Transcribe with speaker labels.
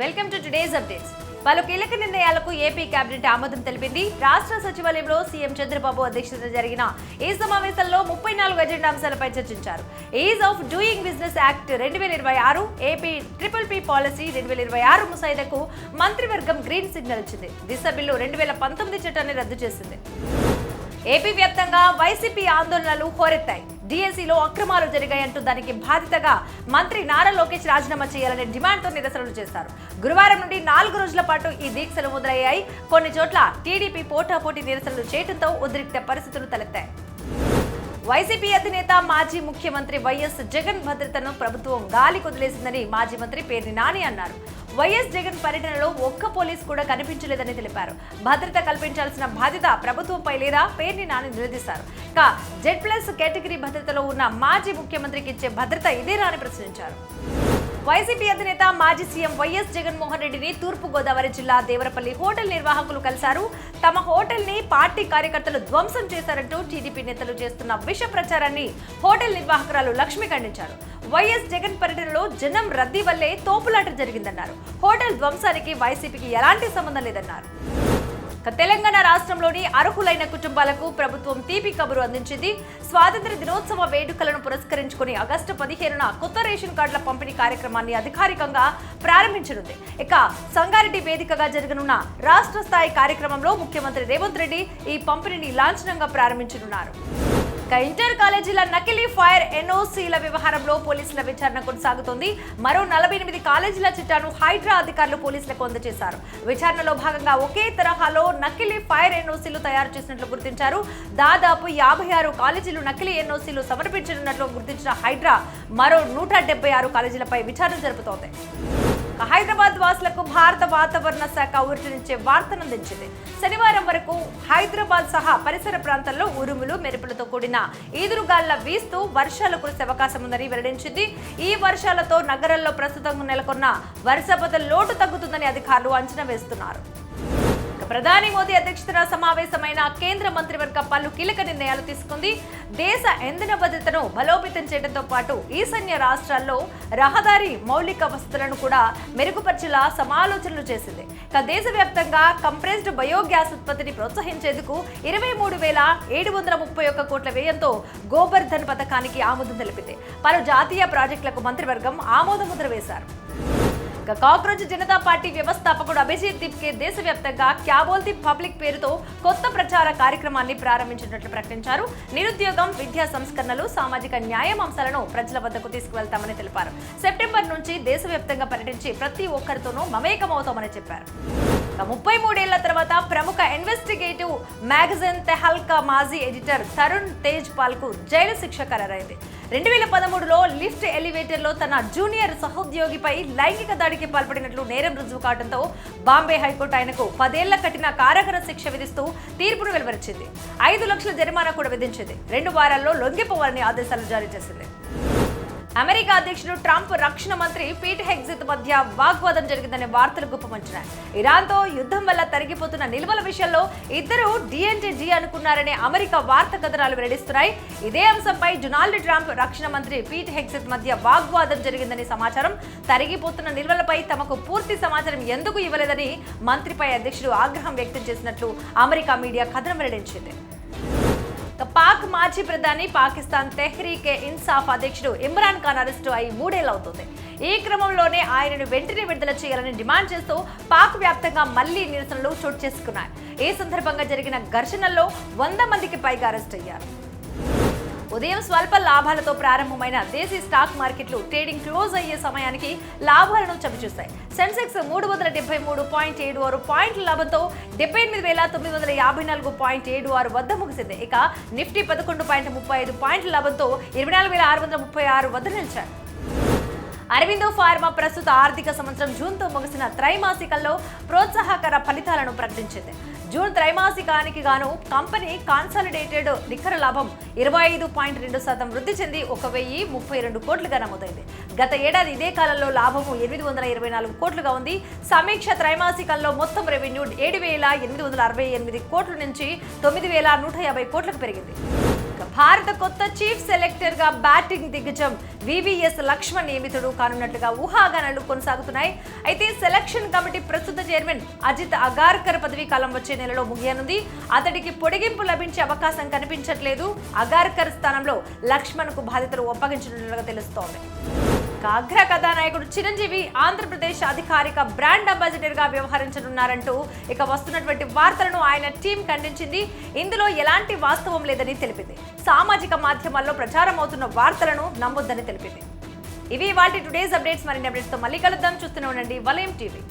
Speaker 1: Welcome to today's updates. పలు కీలక నిర్ణయాలకు ఏపీ కేబినెట్ ఆమోదం తెలిపింది. రాష్ట్ర సచివాలయంలో సీఎం చంద్రబాబు అధ్యక్షతన జరిగిన ఈ సమావేశంలో 34 ఎజెండా అంశాలపై చర్చించారు. Is of doing business act 2026, AP PPP policy 2026 ముసాయిదాకు మంత్రివర్గం గ్రీన్ సిగ్నల్ ఇచ్చింది. దిశ బిల్లు 2019 చట్టాన్ని రద్దు చేసింది. ఏపీ వ్యాప్తంగా వైసీపీ ఆందోళనలు హోరెత్తాయి. డిఎస్సీలో అక్రమాలు జరిగాయంటూ దానికి బాధితగా మంత్రి నారా లోకేష్ రాజీనామా చేయాలనే డిమాండ్తో నిరసనలు చేశారు. గురువారం నుండి 4 రోజుల పాటు ఈ దీక్షలు మొదలయ్యాయి. కొన్ని చోట్ల టీడీపీ పోటాపోటీ నిరసనలు చేయడంతో ఉద్రిక్త పరిస్థితులు తలెత్తాయి. వైసీపీ అధినేత మాజీ ముఖ్యమంత్రి వైఎస్ జగన్ భద్రతను ప్రభుత్వం గాలి కొదిలేసిందని మాజీ మంత్రి పేర్ని నాని అన్నారు. వైఎస్ జగన్ పర్యటనలో ఒక్క పోలీసు కూడా కనిపించలేదని తెలిపారు. భద్రత కల్పించాల్సిన బాధ్యత ప్రభుత్వంపై లేదా పేర్ని నాని నిలదీశారు. Z+ కేటగిరీ భద్రతలో ఉన్న మాజీ ముఖ్యమంత్రికి ఇచ్చే భద్రత ఇదేనా అని ప్రశ్నించారు. వైసీపీ అధినేత మాజీ సీఎం వైఎస్ జగన్మోహన్ రెడ్డిని తూర్పు గోదావరి జిల్లా దేవరపల్లి హోటల్ నిర్వాహకులు కలిశారు. తమ హోటల్ ని పార్టీ కార్యకర్తలు ధ్వంసం చేశారంటూ టీడీపీ నేతలు చేస్తున్న విష ప్రచారాన్ని హోటల్ నిర్వాహకురాలు లక్ష్మి ఖండించారు. వైఎస్ జగన్ పర్యటనలో జనం రద్దీ వల్లే తోపులాట జరిగిందన్నారు. హోటల్ ధ్వంసానికి వైసీపీకి ఎలాంటి సంబంధం లేదన్నారు. తెలంగాణ రాష్ట్రంలోని అర్హులైన కుటుంబాలకు ప్రభుత్వం తీపి కబురు అందించింది. స్వాతంత్ర దినోత్సవ వేడుకలను పురస్కరించుకుని ఆగస్టు 15న కొత్త రేషన్ కార్డుల పంపిణీ కార్యక్రమాన్ని అధికారికంగా ప్రారంభించనుంది. సంగారెడ్డి వేదికగా జరగనున్న రాష్ట్ర స్థాయి కార్యక్రమంలో ముఖ్యమంత్రి రేవంత్ రెడ్డి ఈ పంపిణీని లాంఛనంగా ప్రారంభించనున్నారు. ఇంటర్ కాలేజీల నకిలీ ఫైర్ ఎన్ఓసీల వ్యవహారంలో పోలీసుల విచారణ కొనసాగుతోంది. మరో 48 కాలేజీల చిట్టాను హైడ్రా అధికారులు పోలీసులకు అందజేశారు. విచారణలో భాగంగా ఒకే తరహాలో నకిలీ ఫైర్ ఎన్ఓసీలు తయారు చేసినట్లు గుర్తించారు. దాదాపు 56 కాలేజీలు నకిలీ ఎన్ఓసీలు సమర్పించనున్నట్లు గుర్తించిన హైడ్రా మరో 176 కాలేజీలపై విచారణ జరుపుతోంది. హైదరాబాద్ వాసులకు భారత వాతావరణ శాఖ ఊరటనిచ్చే వార్తను అందించింది. శనివారం వరకు హైదరాబాద్ సహా పరిసర ప్రాంతాల్లో ఉరుములు మెరుపులతో కూడిన ఈదురుగాళ్ల వీస్తూ వర్షాలు కురిసే అవకాశం ఉందని వెల్లడించింది. ఈ వర్షాలతో నగరంలో ప్రస్తుతం నెలకొన్న వర్షపాత లోటు తగ్గుతుందని అధికారులు అంచనా వేస్తున్నారు. ప్రధాని మోదీ అధ్యక్షతన సమావేశమైన కేంద్ర మంత్రివర్గ పలు కీలక నిర్ణయాలు తీసుకుంది. దేశ ఇంధన భద్రతను బలోపేతం చేయడంతో పాటు ఈశాన్య రాష్ట్రాల్లో రహదారి మౌలిక వసతులను కూడా మెరుగుపరిచేలా సమాలోచనలు చేసింది. దేశవ్యాప్తంగా కంప్రెస్డ్ బయోగ్యాస్ ఉత్పత్తిని ప్రోత్సహించేందుకు 23,731 కోట్ల వ్యయంతో గోబర్ధన్ పథకానికి ఆమోదం తెలిపింది. పలు జాతీయ ప్రాజెక్టులకు మంత్రివర్గం ఆమోద ముద్ర వేశారు. కాక్రోచ్ జనతా పార్టీ వ్యవస్థాపకుడు అభిజిత్ దీప్కే దేశవ్యాప్తంగా క్యా బోల్తీ పబ్లిక్ పేరుతో కొత్త ప్రచార కార్యక్రమాన్ని ప్రారంభించినట్లు ప్రకటించారు. నిరుద్యోగం, విద్యా సంస్కరణలు, సామాజిక న్యాయం అంశాలను ప్రజల వద్దకు తీసుకువెళ్తామని తెలిపారు. సెప్టెంబర్ నుంచి దేశవ్యాప్తంగా పర్యటించి ప్రతి ఒక్కరితోనూ మమేకమవుతామని చెప్పారు. 33 ఏళ్ల తర్వాత ప్రముఖ ఇన్వెస్టిగేటివ్ మ్యాగజైన్ తెహల్కా మాజీ ఎడిటర్ తరుణ్ తేజ్ పాల్ కు జైలు శిక్ష ఖరారైంది. 2013లో లిఫ్ట్ ఎలివేటర్లో తన జూనియర్ సహోద్యోగిపై లైంగిక దాడికి పాల్పడినట్లు నేరం రుజువు కావడంతో బాంబే హైకోర్టు ఆయనకు 10 ఏళ్ల కఠిన కారాగార శిక్ష విధిస్తూ తీర్పును వెలువరించింది. 5 లక్షల జరిమానా కూడా విధించింది. 2 వారాల్లో లొంగిపోవాలని ఆదేశాలు జారీ చేసింది. అమెరికా అధ్యక్షుడు ట్రంప్ రక్షణ మంత్రి పీట్ హెగ్సెత్ మధ్య వాగ్వాదం జరిగిందనే వార్తలు గుప్పమంటున్నాయి. ఇరాన్తో యుద్ధం వల్ల తరిగిపోతున్న నిల్వల విషయంలో ఇద్దరు డి అనుకున్నారనే అమెరికా వార్తా కథనాలు వెల్లడిస్తున్నాయి. ఇదే అంశంపై డొనాల్డ్ ట్రంప్, రక్షణ మంత్రి పీట్ హెగ్సెత్ మధ్య వాగ్వాదం జరిగిందని సమాచారం. తరిగిపోతున్న నిల్వలపై తమకు పూర్తి సమాచారం ఎందుకు ఇవ్వలేదని మంత్రిపై అధ్యక్షుడు ఆగ్రహం వ్యక్తం చేసినట్లు అమెరికా మీడియా కథనం వెల్లడించింది. పాక్ మాజీ ప్రధాని, పాకిస్తాన్ తెహ్రీకే ఇన్సాఫ్ అధ్యక్షుడు ఇమ్రాన్ ఖాన్ అరెస్టు అయి 3 ఏళ్లు అవుతుంది. ఈ క్రమంలోనే ఆయనను వెంటనే విడుదల చేయాలని డిమాండ్ చేస్తూ పాక్ వ్యాప్తంగా మళ్లీ నిరసనలు చోటు చేసుకున్నాయి. ఈ సందర్భంగా జరిగిన ఘర్షణల్లో 100 మందికి పైగా అరెస్ట్ అయ్యారు. ఉదయం స్వల్ప లాభాలతో ప్రారంభమైన దేశీ స్టాక్ మార్కెట్లు ట్రేడింగ్ క్లోజ్ అయ్యే సమయానికి లాభాలను చవిచూశాయి. సెన్సెక్స్ 373.76 పాయింట్ల లాభంతో 78,954.76 వద్ద ముగిసింది. నిఫ్టీ 11.35 పాయింట్ల లాభంతో 24,636 వద్ద నిలిచారు. అరవిందో ఫార్మా ప్రస్తుత ఆర్థిక సంవత్సరం జూన్తో ముగిసిన త్రైమాసికంలో ప్రోత్సాహకర ఫలితాలను ప్రకటించింది. జూన్ త్రైమాసికానికి గాను కంపెనీ కాన్సాలిడేటెడ్ నికర లాభం 25.2% వృద్ధి చెంది 1,032 కోట్లుగా నమోదైంది. గత ఏడాది ఇదే కాలంలో లాభము 824 కోట్లుగా ఉంది. సమీక్ష త్రైమాసికంలో మొత్తం రెవెన్యూ 7,868 కోట్ల నుంచి 9,150 కోట్లకు పెరిగింది. భారత కొత్త చీఫ్ సెలెక్టర్ గా బ్యాటింగ్ దిగ్గజం వివిఎస్ లక్ష్మణ్ నియమితుడు కానున్నట్లుగా ఊహాగానాలు కొనసాగుతున్నాయి. అయితే సెలక్షన్ కమిటీ ప్రస్తుత చైర్మన్ అజిత్ అగార్కర్ పదవీ కాలం వచ్చే నెలలో ముగియనుంది. అతడికి పొడిగింపు లభించే అవకాశం కనిపించట్లేదు. అగార్కర్ స్థానంలో లక్ష్మణ్ కు బాధ్యతలు ఒప్పగించనున్నట్లుగా తెలుస్తోంది. అగ్ర కథానాయకుడు చిరంజీవి ఆంధ్రప్రదేశ్ అధికారిక బ్రాండ్ అంబాసిడర్ గా వ్యవహరించనున్నారంటూ వస్తున్నటువంటి వార్తలను ఆయన టీం ఖండించింది. ఇందులో ఎలాంటి వాస్తవం లేదని తెలిపింది. సామాజిక మాధ్యమాల్లో ప్రచారం అవుతున్న వార్తలను నమ్మొద్దని తెలిపింది. ఇవి వాటి టుడేస్ అప్డేట్స్. మరిన్ని అప్డేట్స్ తో మళ్ళీ కలుద్దాం. చూస్తూనే ఉండండి వలయం టీవీ.